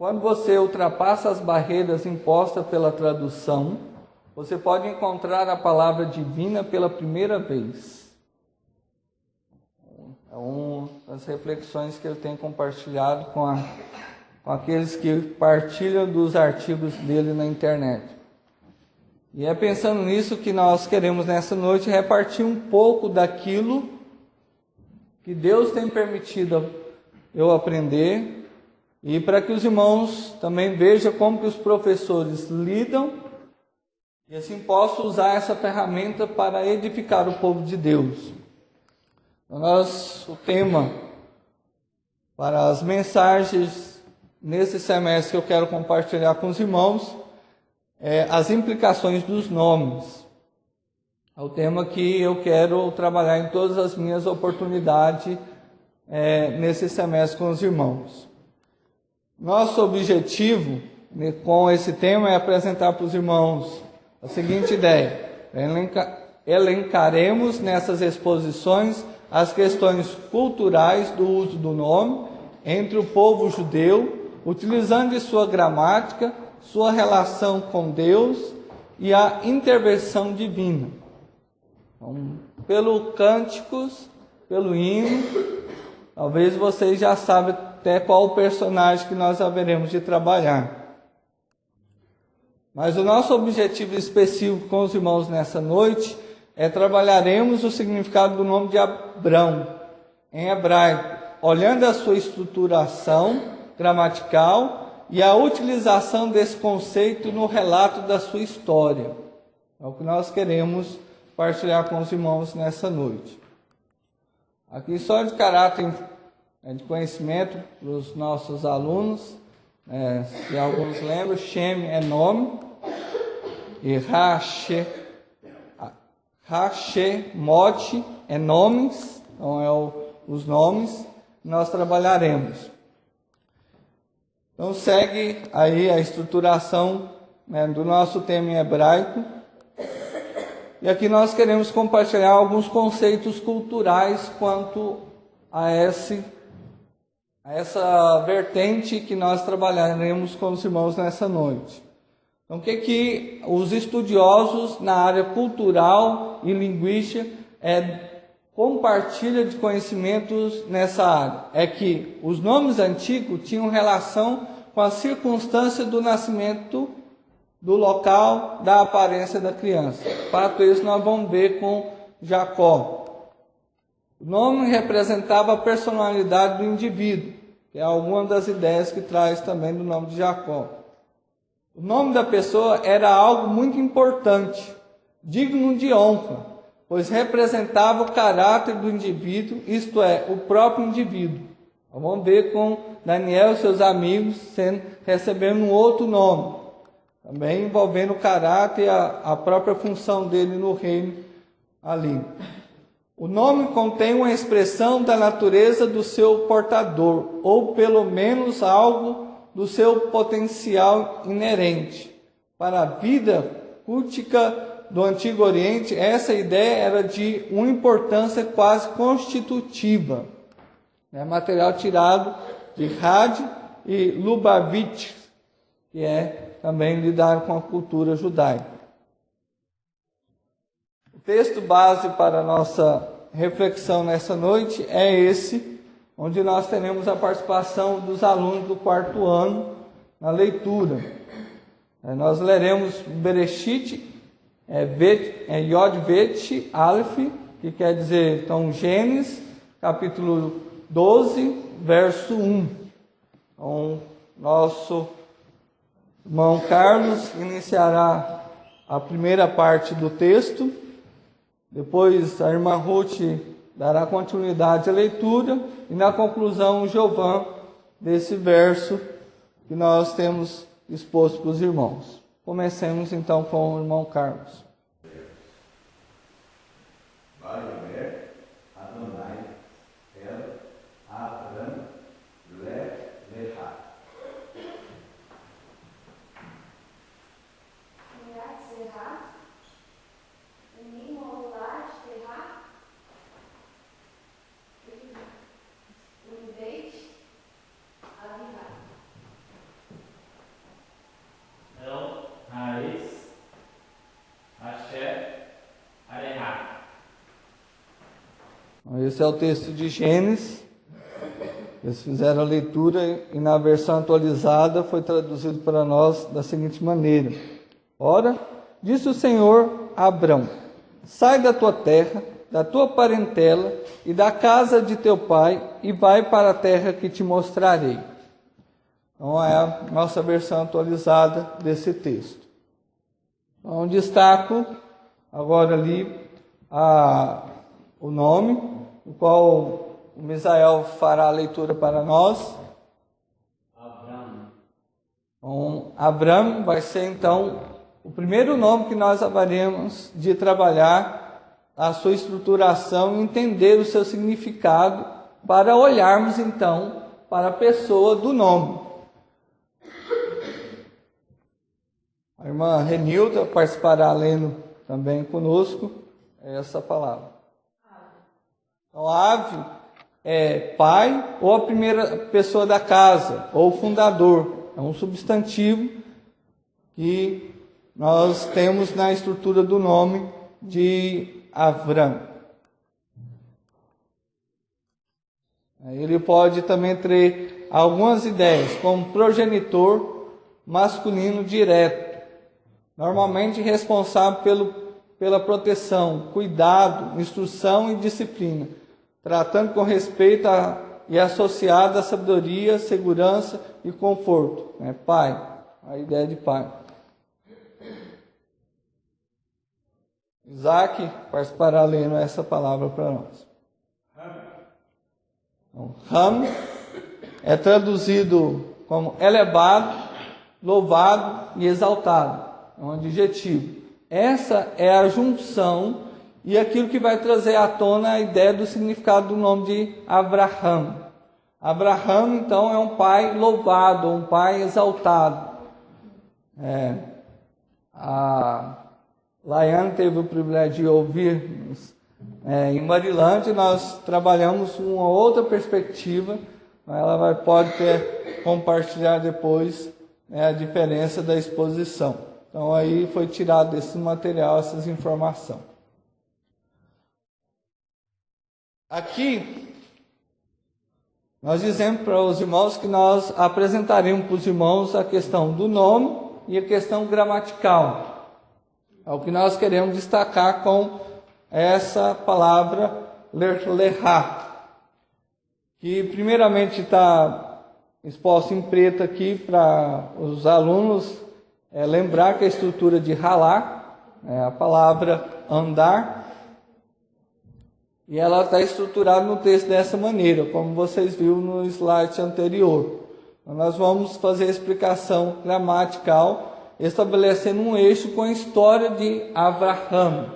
quando você ultrapassa as barreiras impostas pela tradução, você pode encontrar a palavra divina pela primeira vez. É uma das reflexões que ele tem compartilhado com aqueles que partilham dos artigos dele na internet. E é pensando nisso que nós queremos nessa noite repartir um pouco daquilo que Deus tem permitido eu aprender, e para que os irmãos também vejam como que os professores lidam, e assim possam usar essa ferramenta para edificar o povo de Deus. O tema para as mensagens nesse semestre que eu quero compartilhar com os irmãos é as implicações dos nomes. É o tema que eu quero trabalhar em todas as minhas oportunidades nesse semestre com os irmãos. Nosso objetivo com esse tema é apresentar para os irmãos a seguinte ideia: elencaremos nessas exposições as questões culturais do uso do nome entre o povo judeu, utilizando de sua gramática, sua relação com Deus e a intervenção divina. Então, pelo cânticos, pelo hino, talvez vocês já sabem até qual o personagem que nós haveremos de trabalhar. Mas o nosso objetivo específico com os irmãos nessa noite trabalharemos o significado do nome de Abrão, em hebraico, olhando a sua estruturação gramatical e a utilização desse conceito no relato da sua história. É o que nós queremos partilhar com os irmãos nessa noite. Aqui só de caráter de conhecimento para os nossos alunos, se alguns lembram, Shem é nome, e Hashemot é nomes, então os nomes que nós trabalharemos. Então segue aí a estruturação do nosso tema em hebraico. E aqui nós queremos compartilhar alguns conceitos culturais quanto a essa vertente que nós trabalharemos com os irmãos nessa noite. Então, o que os estudiosos na área cultural e linguística compartilham de conhecimentos nessa área? É que os nomes antigos tinham relação com a circunstância do nascimento, do local, da aparência da criança. Fato esse nós vamos ver com Jacó. O nome representava a personalidade do indivíduo, que é alguma das ideias que traz também do nome de Jacó. O nome da pessoa era algo muito importante, digno de honra, pois representava o caráter do indivíduo, isto é, o próprio indivíduo. Então, vamos ver com Daniel e seus amigos recebendo um outro nome, também envolvendo o caráter e a própria função dele no reino ali. O nome contém uma expressão da natureza do seu portador, ou pelo menos algo do seu potencial inerente. Para a vida cultica do Antigo Oriente, essa ideia era de uma importância quase constitutiva. Material tirado de Had e Lubavitch, que é também lidar com a cultura judaica. O texto base para a nossa reflexão nessa noite é esse, onde nós teremos a participação dos alunos do 4º ano na leitura. Nós leremos Bereshit, Yod-Bet, Aleph, que quer dizer, então, Gênesis, capítulo 12, verso 1. Então, nosso irmão Carlos iniciará a primeira parte do texto, depois a irmã Ruth dará continuidade à leitura, e na conclusão o Jovan desse verso que nós temos exposto para os irmãos. Comecemos então com o irmão Carlos. Esse é o texto de Gênesis. Eles fizeram a leitura e na versão atualizada foi traduzido para nós da seguinte maneira: Ora, disse o Senhor a Abrão: sai da tua terra, da tua parentela e da casa de teu pai e vai para a terra que te mostrarei. Então é a nossa versão atualizada desse texto. Então destaco agora ali o nome, o qual o Misael fará a leitura para nós. Então, Abrão vai ser então o primeiro nome que nós haveremos de trabalhar a sua estruturação e entender o seu significado para olharmos então para a pessoa do nome. A irmã Renilda participará lendo também conosco essa palavra. Então, ave é pai ou a primeira pessoa da casa, ou fundador. É um substantivo que nós temos na estrutura do nome de Avrão. Ele pode também ter algumas ideias, como progenitor masculino direto, normalmente responsável pela proteção, cuidado, instrução e disciplina, tratando com respeito e associado à sabedoria, segurança e conforto. Pai, a ideia de pai. Isaac participará lendo essa palavra para nós. Então, Ram é traduzido como elevado, louvado e exaltado. É um adjetivo. Essa é a junção e aquilo que vai trazer à tona a ideia do significado do nome de Abraham. Abraham, então, é um pai louvado, um pai exaltado. A Laiane teve o privilégio de ouvir em Marilândia. Nós trabalhamos uma outra perspectiva. Ela pode compartilhar depois a diferença da exposição. Então aí foi tirado desse material essas informações. Aqui nós dizemos para os irmãos que nós apresentaremos para os irmãos a questão do nome e a questão gramatical. É o que nós queremos destacar com essa palavra lerá, que primeiramente está exposto em preto aqui para os alunos lembrar que a estrutura de ralar é a palavra andar, e ela está estruturada no texto dessa maneira, como vocês viram no slide anterior. Então, nós vamos fazer a explicação gramatical, estabelecendo um eixo com a história de Abraham,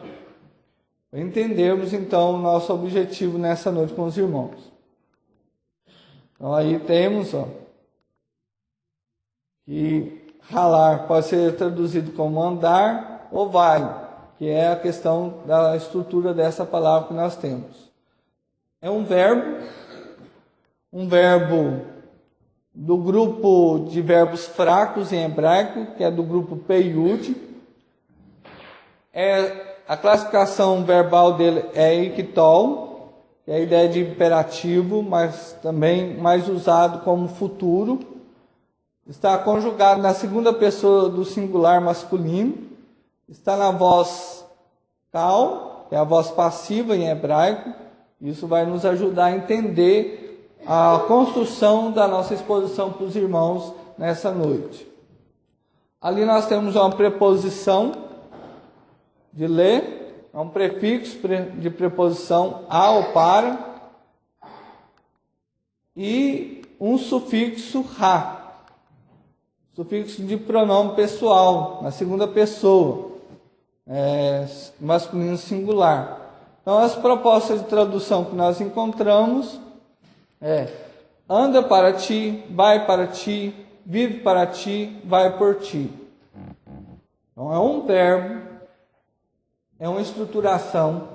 para entendermos então o nosso objetivo nessa noite com os irmãos. Então aí temos que ralar pode ser traduzido como andar ou vai, que é a questão da estrutura dessa palavra que nós temos. É um verbo do grupo de verbos fracos em hebraico, que é do grupo peyud. A classificação verbal dele é iktol, que é a ideia de imperativo, mas também mais usado como futuro. Está conjugado na segunda pessoa do singular masculino. Está na voz kal, que é a voz passiva em hebraico. Isso vai nos ajudar a entender a construção da nossa exposição para os irmãos nessa noite. Ali nós temos uma preposição de ler, é um prefixo de preposição a ou para, e um sufixo ra, sufixo de pronome pessoal, na segunda pessoa, masculino singular. Então, as propostas de tradução que nós encontramos anda para ti, vai para ti, vive para ti, vai por ti. Então, é um verbo, é uma estruturação.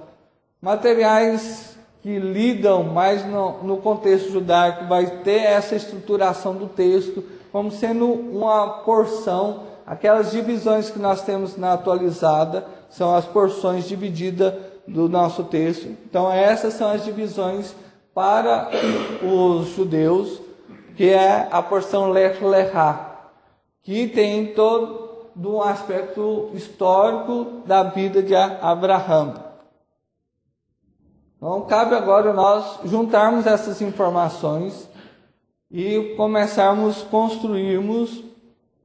Materiais que lidam mais no contexto judaico vai ter essa estruturação do texto como sendo uma porção. Aquelas divisões que nós temos na atualizada são as porções divididas do nosso texto. Então essas são as divisões para os judeus, que é a porção Lech Lechá, que tem todo um aspecto histórico da vida de Abraão. Então cabe agora nós juntarmos essas informações e começarmos a construirmos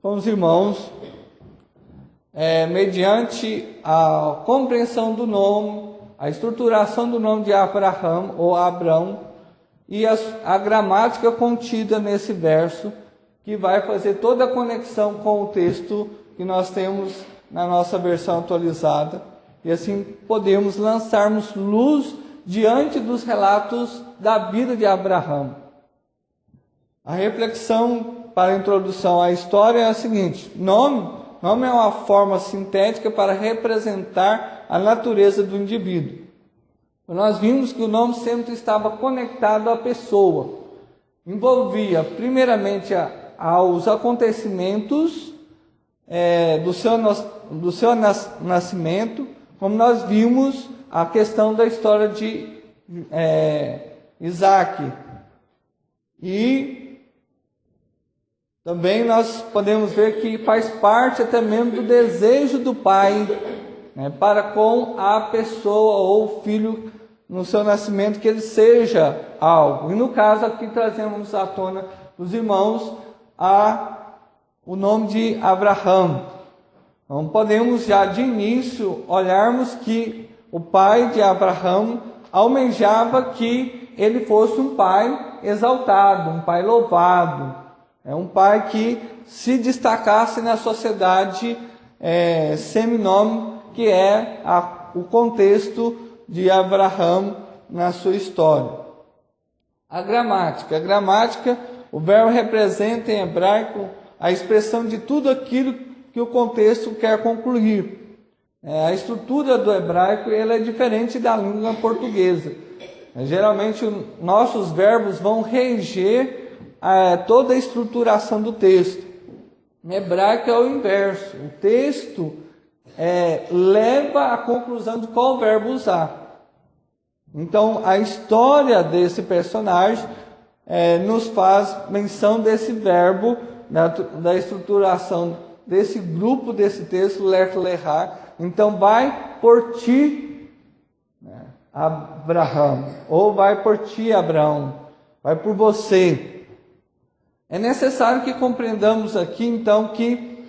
com os irmãos, mediante a compreensão do nome, a estruturação do nome de Abraão ou Abrão e a gramática contida nesse verso, que vai fazer toda a conexão com o texto que nós temos na nossa versão atualizada, e assim podemos lançarmos luz diante dos relatos da vida de Abraão. A reflexão para a introdução à história é a seguinte: nome é uma forma sintética para representar a natureza do indivíduo. Nós vimos que o nome sempre estava conectado à pessoa, envolvia primeiramente aos acontecimentos do seu nascimento, como nós vimos a questão da história de Isaac. E também nós podemos ver que faz parte até mesmo do desejo do pai, para com a pessoa ou o filho no seu nascimento, que ele seja algo. E no caso aqui trazemos à tona dos irmãos o nome de Abraão. Então podemos já de início olharmos que o pai de Abraão almejava que ele fosse um pai exaltado, um pai louvado, um pai que se destacasse na sociedade seminômica, que é o contexto de Abraão na sua história. A gramática, o verbo representa em hebraico a expressão de tudo aquilo que o contexto quer concluir. A estrutura do hebraico ela é diferente da língua portuguesa. Geralmente nossos verbos vão reger toda a estruturação do texto. Em hebraico é o inverso. O texto leva à conclusão de qual verbo usar. Então a história desse personagem nos faz menção desse verbo, da estruturação desse grupo, desse texto, Lech Lechá. Então vai por ti, Abraão, ou vai por ti, Abraão, vai por você. É necessário que compreendamos aqui então que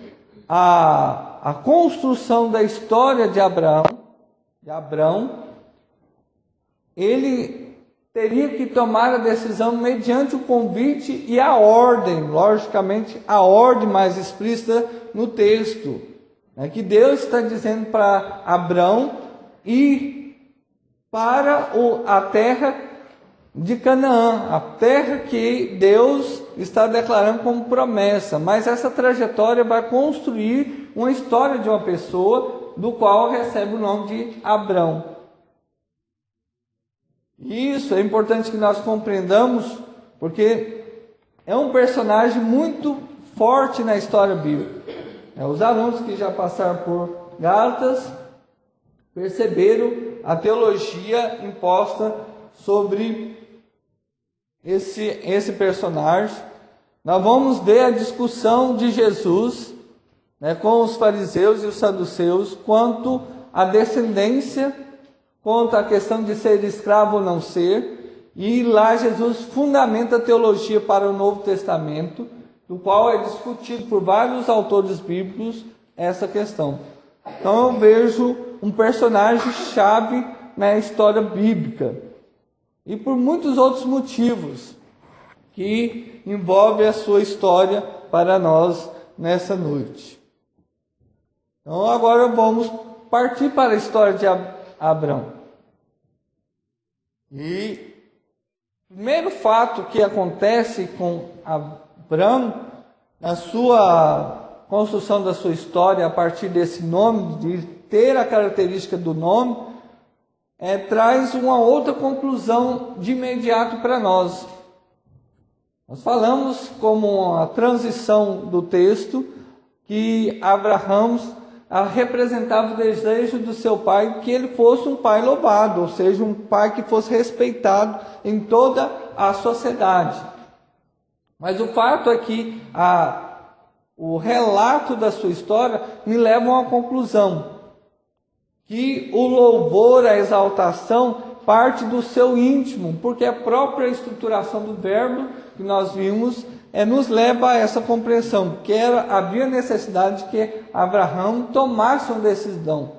a construção da história de Abrão, ele teria que tomar a decisão mediante o convite e a ordem, logicamente a ordem mais explícita no texto, que Deus está dizendo para Abrão ir para a terra de Canaã, a terra que Deus está declarando como promessa, mas essa trajetória vai construir uma história de uma pessoa, do qual recebe o nome de Abrão. Isso é importante que nós compreendamos, porque é um personagem muito forte na história bíblica. Os alunos que já passaram por Gálatas perceberam a teologia imposta sobre esse personagem. Nós vamos ver a discussão de Jesus, com os fariseus e os saduceus quanto à descendência, quanto à questão de ser escravo ou não ser, e lá Jesus fundamenta a teologia para o Novo Testamento, do qual é discutido por vários autores bíblicos essa questão. Então eu vejo um personagem chave na história bíblica, e por muitos outros motivos que envolve a sua história para nós nessa noite. Então agora vamos partir para a história de Abrão. E o primeiro fato que acontece com Abrão, na sua construção da sua história, a partir desse nome, de ter a característica do nome, traz uma outra conclusão de imediato para nós. Nós falamos como a transição do texto que Abraão representava o desejo do seu pai que ele fosse um pai louvado, ou seja, um pai que fosse respeitado em toda a sociedade. Mas o fato é que o relato da sua história me leva a uma conclusão, que o louvor, a exaltação, parte do seu íntimo, porque a própria estruturação do verbo que nós vimos nos leva a essa compreensão, que havia necessidade de que Abraão tomasse uma decisão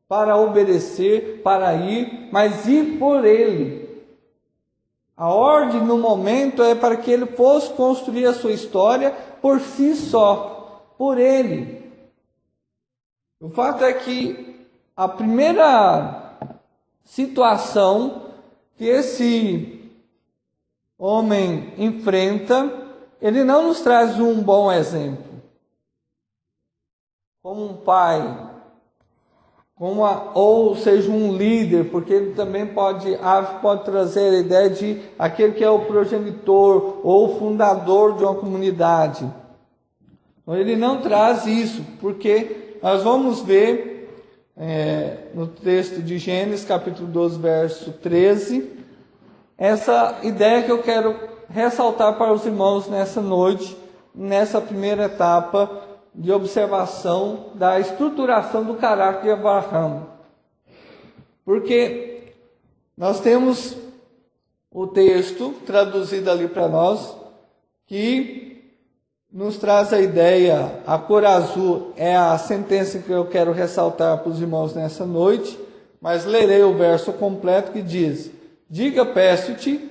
para obedecer, para ir, mas ir por ele. A ordem no momento é para que ele fosse construir a sua história por si só, por ele. O fato é que a primeira situação que esse homem enfrenta, ele não nos traz um bom exemplo. Como um pai, ou seja, um líder, porque ele também pode trazer a ideia de aquele que é o progenitor ou fundador de uma comunidade. Então, ele não traz isso, porque nós vamos ver no texto de Gênesis, capítulo 12, verso 13, essa ideia que eu quero ressaltar para os irmãos nessa noite, nessa primeira etapa de observação da estruturação do caráter de Abraão. Porque nós temos o texto traduzido ali para nós, que nos traz a ideia, a cor azul é a sentença que eu quero ressaltar para os irmãos nessa noite, mas lerei o verso completo que diz: diga, peço-te,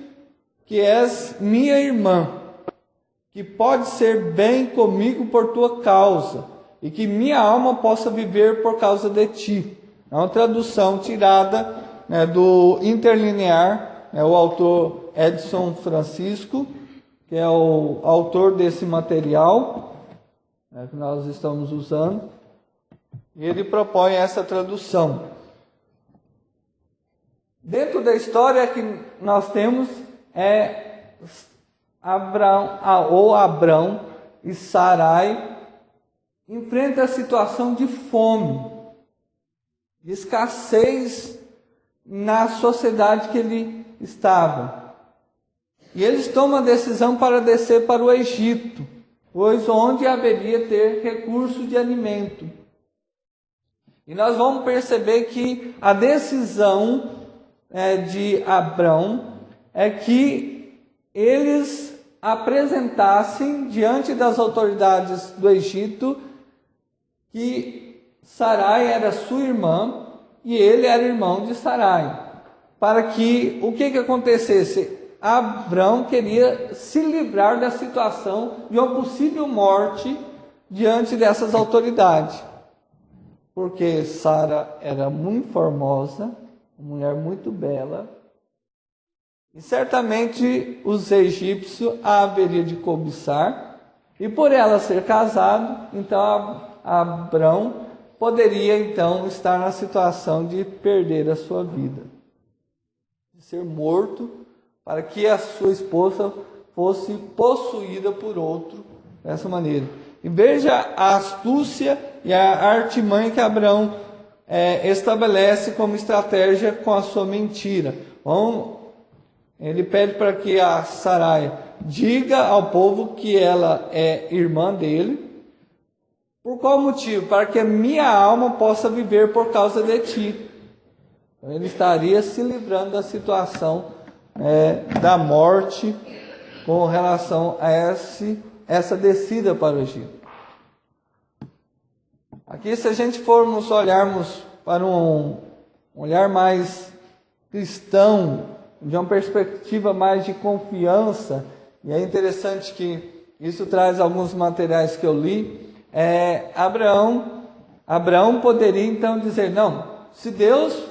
que és minha irmã, que pode ser bem comigo por tua causa, e que minha alma possa viver por causa de ti. É uma tradução tirada do interlinear, o autor Edson Francisco, que é o autor desse material que nós estamos usando, e ele propõe essa tradução. Dentro da história que nós temos Abrão e Sarai enfrentam a situação de fome, de escassez na sociedade que ele estava. E eles tomam a decisão para descer para o Egito, pois onde haveria ter recurso de alimento. E nós vamos perceber que a decisão de Abrão é que eles apresentassem diante das autoridades do Egito que Sarai era sua irmã e ele era irmão de Sarai. Para que o que acontecesse? Abrão queria se livrar da situação de uma possível morte diante dessas autoridades. Porque Sara era muito formosa, uma mulher muito bela, e certamente os egípcios a haveria de cobiçar, e por ela ser casado, então Abrão poderia então estar na situação de perder a sua vida, de ser morto, para que a sua esposa fosse possuída por outro dessa maneira. E veja a astúcia e a artimanha que Abrão estabelece como estratégia com a sua mentira. Ele pede para que a Sarai diga ao povo que ela é irmã dele. Por qual motivo? Para que a minha alma possa viver por causa de ti. Então, ele estaria se livrando da situação da morte com relação a essa descida para o Egito. Aqui, se a gente formos olharmos para um olhar mais cristão, de uma perspectiva mais de confiança, e é interessante que isso traz alguns materiais que eu li, Abraão poderia então dizer, não, se Deus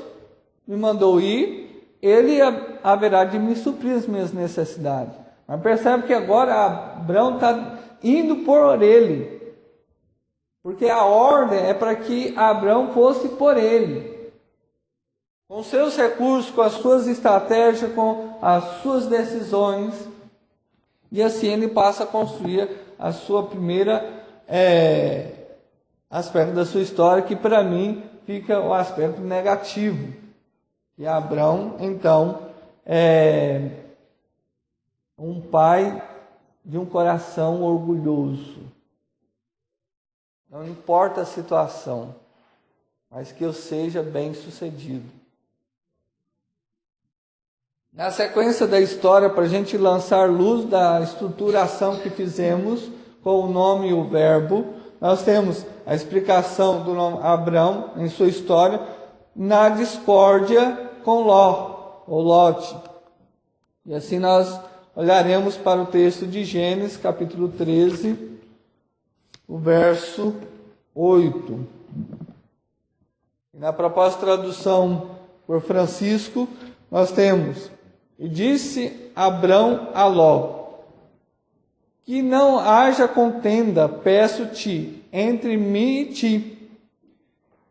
me mandou ir, ele haverá de me suprir as minhas necessidades. Mas percebe que agora Abraão está indo por ele, porque a ordem é para que Abraão fosse por ele, com seus recursos, com as suas estratégias, com as suas decisões, e assim ele passa a construir a sua primeira aspecto da sua história que para mim fica o aspecto negativo. E Abrão, então, é um pai de um coração orgulhoso. Não importa a situação, mas que eu seja bem-sucedido. Na sequência da história, para a gente lançar luz da estruturação que fizemos com o nome e o verbo, nós temos a explicação do nome Abrão em sua história na discórdia com Ló, ou Lote. E assim nós olharemos para o texto de Gênesis, capítulo 13, o verso 8. E na proposta de tradução por Francisco, nós temos: e disse Abrão a Ló, que não haja contenda, peço-te, entre mim e ti,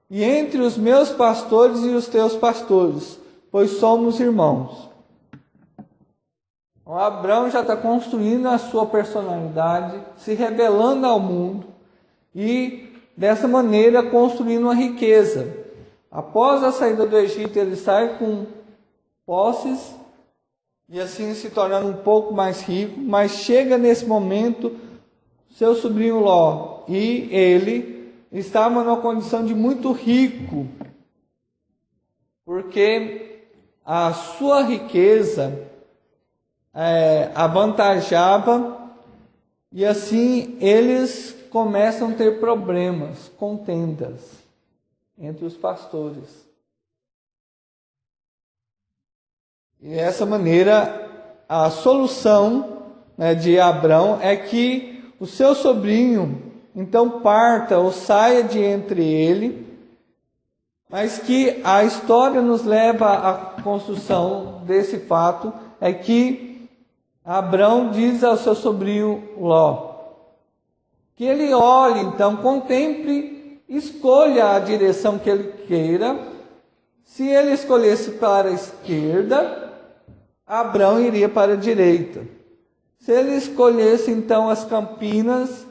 e entre os meus pastores e os teus pastores, pois somos irmãos. O Abrão já está construindo a sua personalidade, se revelando ao mundo e, dessa maneira, construindo uma riqueza. Após a saída do Egito, ele sai com posses e assim se tornando um pouco mais rico, mas chega nesse momento seu sobrinho Ló e ele estava numa condição de muito rico, porque a sua riqueza avantajava, e assim eles começam a ter problemas, contendas entre os pastores. E dessa maneira, a solução de Abrão é que o seu sobrinho então parta ou saia de entre ele, mas que a história nos leva à construção desse fato, é que Abrão diz ao seu sobrinho Ló que ele olhe, então, contemple, escolha a direção que ele queira. Se ele escolhesse para a esquerda, Abrão iria para a direita. Se ele escolhesse, então, as campinas,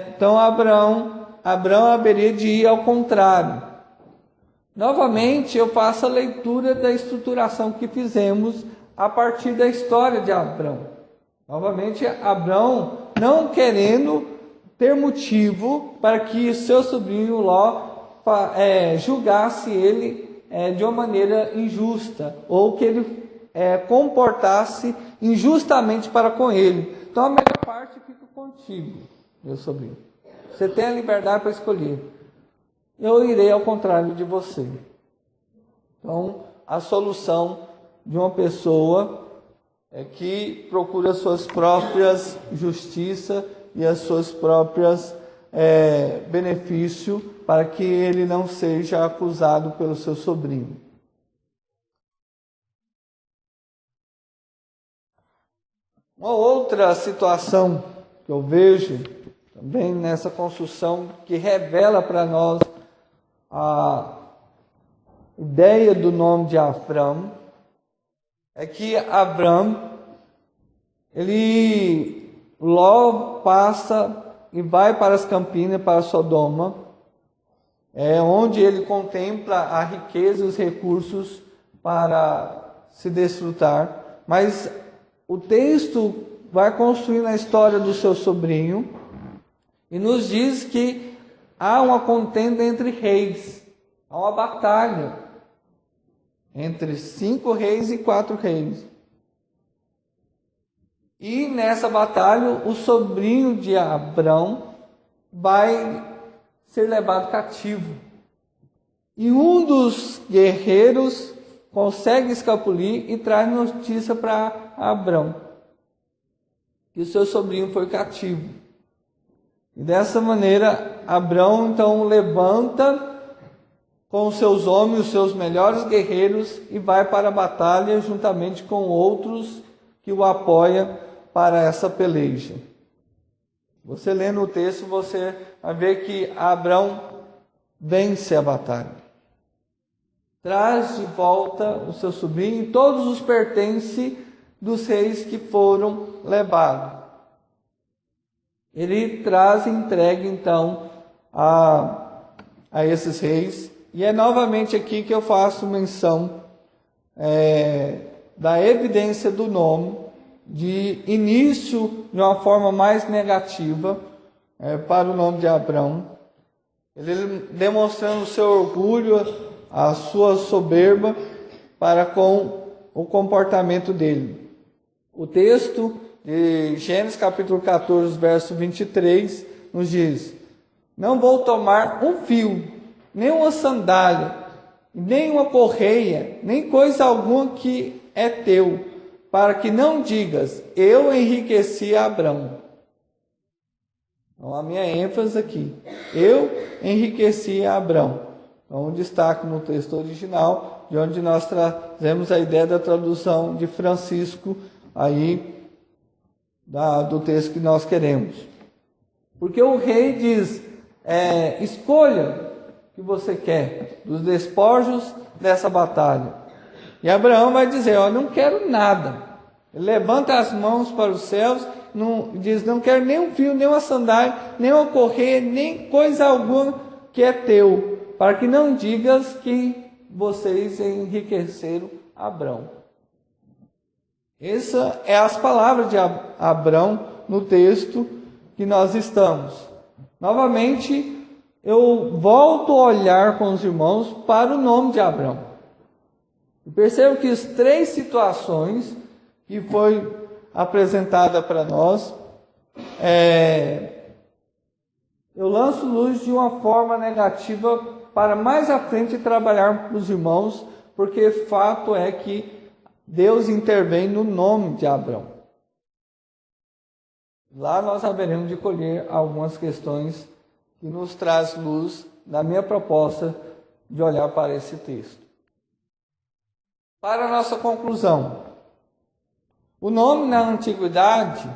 então Abrão haveria de ir ao contrário. Novamente, eu faço a leitura da estruturação que fizemos a partir da história de Abrão. Novamente, Abrão não querendo ter motivo para que seu sobrinho Ló julgasse ele de uma maneira injusta, ou que ele comportasse injustamente para com ele. Então a melhor parte fica contigo, meu sobrinho. Você tem a liberdade para escolher. Eu irei ao contrário de você. Então, a solução de uma pessoa que procura suas próprias justiça e as suas próprias benefícios para que ele não seja acusado pelo seu sobrinho. Uma outra situação que eu vejo também nessa construção que revela para nós a ideia do nome de Abrão é que Ló passa e vai para as campinas, para Sodoma, onde ele contempla a riqueza e os recursos para se desfrutar. Mas o texto vai construindo a história do seu sobrinho e nos diz que há uma contenda entre reis, há uma batalha entre 5 reis e 4 reis. E nessa batalha, o sobrinho de Abrão vai ser levado cativo. E um dos guerreiros consegue escapulir e traz notícia para Abrão que o seu sobrinho foi cativo. E dessa maneira, Abrão então levanta com os seus homens, os seus melhores guerreiros, e vai para a batalha juntamente com outros que o apoiam para essa peleja. Você lendo o texto, você vai ver que Abrão vence a batalha. Traz de volta o seu sobrinho e todos os pertences dos reis que foram levados. Ele traz e entrega então a esses reis. E é novamente aqui que eu faço menção da evidência do nome, de início de uma forma mais negativa para o nome de Abrão. Ele demonstrando o seu orgulho, a sua soberba para com o comportamento dele. O texto de Gênesis capítulo 14, verso 23, nos diz: não vou tomar um fio, nem uma sandália, nem uma correia, nem coisa alguma que é teu, para que não digas, eu enriqueci Abrão. Então, a minha ênfase aqui, eu enriqueci Abrão. Então, um destaque no texto original, de onde nós trazemos a ideia da tradução de Francisco, aí, do texto que nós queremos. Porque o rei diz, escolha o que você quer, dos despojos dessa batalha. E Abraão vai dizer, eu não quero nada. Ele levanta as mãos para os céus, diz, não quero nem um fio, nem uma sandália, nem uma correia, nem coisa alguma que é teu, para que não digas que vocês enriqueceram Abrão. Essas é as palavras de Abrão no texto que nós estamos. Novamente, eu volto a olhar com os irmãos para o nome de Abrão. E percebo que as 3 situações que foi apresentada para nós, eu lanço luz de uma forma negativa para mais à frente trabalhar com os irmãos, porque fato é que Deus intervém no nome de Abrão. Lá nós haveremos de colher algumas questões que nos traz luz da minha proposta de olhar para esse texto. Para a nossa conclusão, o nome na antiguidade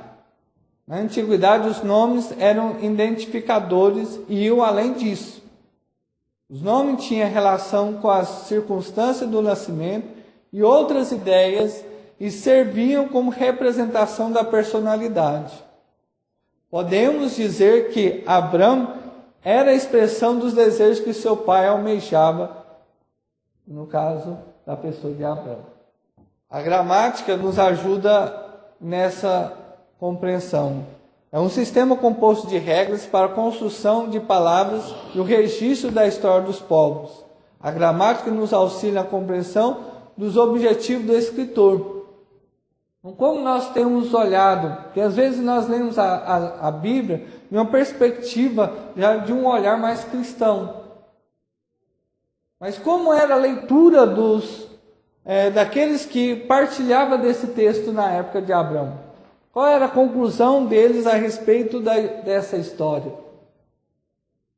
os nomes eram identificadores e iam além disso. Os nomes tinham relação com as circunstâncias do nascimento e outras ideias e serviam como representação da personalidade. Podemos dizer que Abrão era a expressão dos desejos que seu pai almejava, no caso da pessoa de Abrão. A gramática nos ajuda nessa compreensão. É um sistema composto de regras para a construção de palavras e o registro da história dos povos. A gramática nos auxilia na compreensão dos objetivos do escritor. Então, como nós temos olhado, porque às vezes nós lemos a Bíblia de uma perspectiva já de um olhar mais cristão. Mas como era a leitura daqueles que partilhavam desse texto na época de Abrão? Qual era a conclusão deles a respeito dessa história?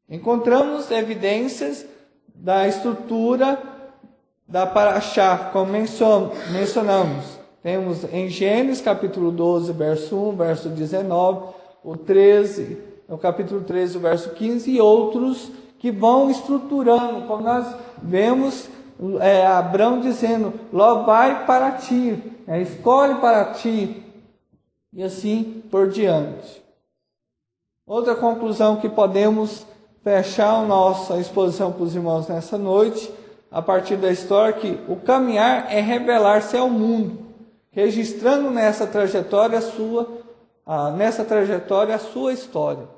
Encontramos evidências da estrutura da Parashá, como mencionamos. Temos em Gênesis capítulo 12, verso 1, verso 19, o capítulo 13, o verso 15 e outros que vão estruturando, como nós vemos Abrão dizendo, Ló vai para ti, escolhe para ti, e assim por diante. Outra conclusão que podemos fechar a nossa exposição para os irmãos nessa noite, a partir da história, que o caminhar é revelar-se ao mundo, registrando nessa trajetória a sua história.